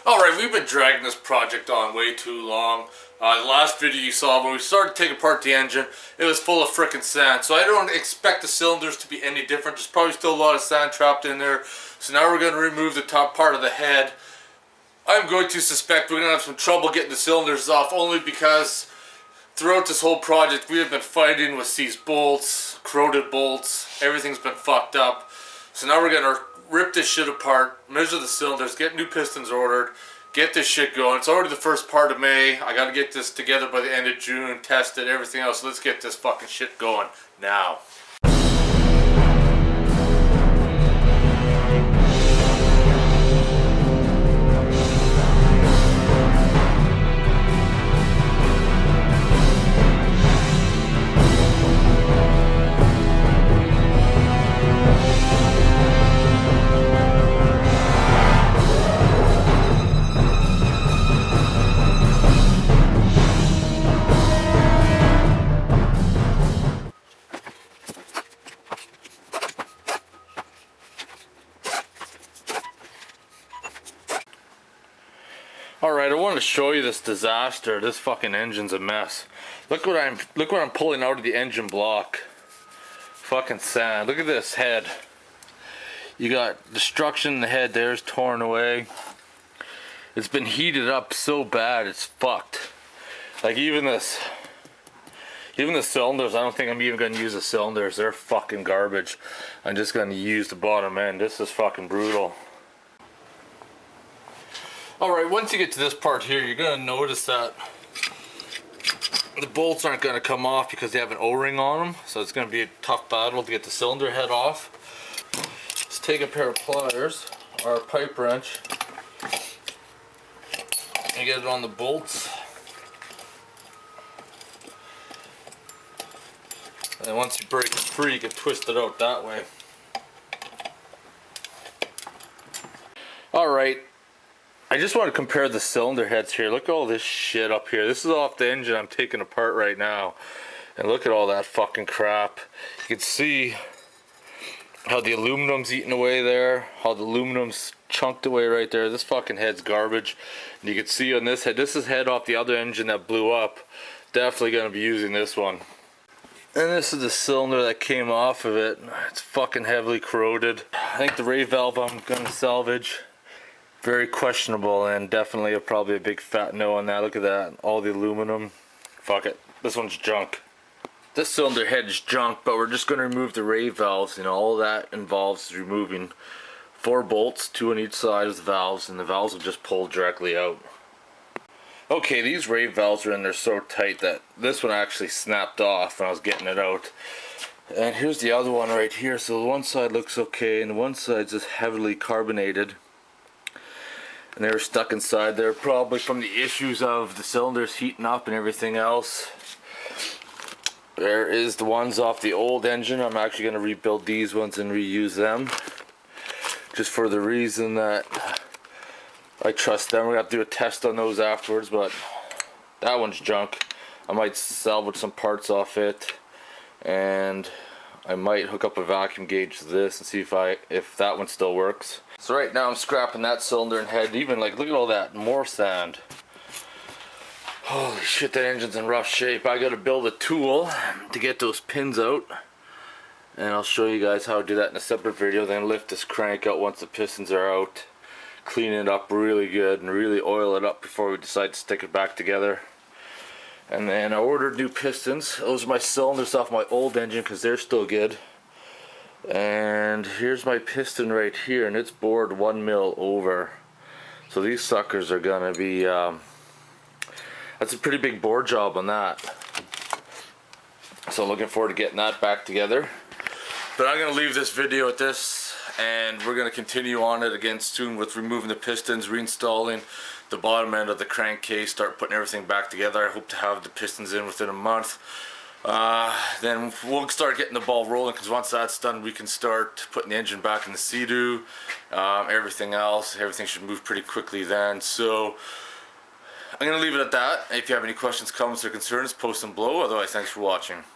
Alright, we've been dragging this project on way too long. The last video you saw, when we started to take apart the engine, it was full of frickin' sand. So I don't expect the cylinders to be any different. There's probably still a lot of sand trapped in there. So now we're going to remove the top part of the head. I'm going to suspect we're going to have some trouble getting the cylinders off, only because throughout this whole project we have been fighting with these bolts, corroded bolts. Everything's been fucked up. So now we're going to rip this shit apart, measure the cylinders, get new pistons ordered, get this shit going. It's already the first part of May. I gotta get this together by the end of June, test it, everything else. So let's get this fucking shit going now. Alright, I wanted to show you this disaster. This fucking engine's a mess. Look what I'm pulling out of the engine block. Fucking sand. Look at this head. You got destruction in the head. There's torn away. It's been heated up so bad it's fucked. Like even the cylinders, I don't think I'm even going to use the cylinders. They're fucking garbage. I'm just going to use the bottom end. This is fucking brutal. Alright, once you get to this part here, you're going to notice that the bolts aren't going to come off because they have an O-ring on them. So it's going to be a tough battle to get the cylinder head off. Let's take a pair of pliers, or a pipe wrench, and get it on the bolts. And once you break it free, you can twist it out that way. Alright. I just want to compare the cylinder heads here. Look at all this shit up here. This is off the engine I'm taking apart right now. And look at all that fucking crap. You can see how the aluminum's eaten away there. How the aluminum's chunked away right there. This fucking head's garbage. And you can see on this head, this is head off the other engine that blew up. Definitely going to be using this one. And this is the cylinder that came off of it. It's fucking heavily corroded. I think the ray valve I'm going to salvage. Very questionable, and definitely probably a big fat no on that. Look at that, all the aluminum. Fuck it, this one's junk. This cylinder head is junk, but we're just going to remove the ray valves. You know, all that involves removing 4 bolts, 2 on each side of the valves, and the valves will just pull directly out. Okay, these ray valves are in there so tight that this one actually snapped off when I was getting it out. And here's the other one right here. So the one side looks okay, and the one side's just heavily carbonated. And they were stuck inside there, probably from the issues of the cylinders heating up and everything else. There is the ones off the old engine. I'm actually going to rebuild these ones and reuse them, just for the reason that I trust them. We're going to have to do a test on those afterwards, but that one's junk. I might salvage some parts off it, and I might hook up a vacuum gauge to this and see if that one still works. So right now I'm scrapping that cylinder and head. Even like, look at all that, more sand. Holy shit, that engine's in rough shape. I gotta build a tool to get those pins out. And I'll show you guys how to do that in a separate video. Then lift this crank out once the pistons are out. Clean it up really good and really oil it up before we decide to stick it back together. And then I ordered new pistons. Those are my cylinders off my old engine because they're still good. And here's my piston right here, and it's bored 1 mil over. So these suckers are gonna be that's a pretty big bore job on that. So I'm looking forward to getting that back together. But I'm gonna leave this video at this, and we're gonna continue on it again soon with removing the pistons, reinstalling the bottom end of the crankcase, start putting everything back together. I hope to have the pistons in within a month. Then we'll start getting the ball rolling, because once that's done we can start putting the engine back in the Seadoo. Everything should move pretty quickly then. So I'm going to leave it at that. If you have any questions, comments, or concerns, post them below. Otherwise, thanks for watching.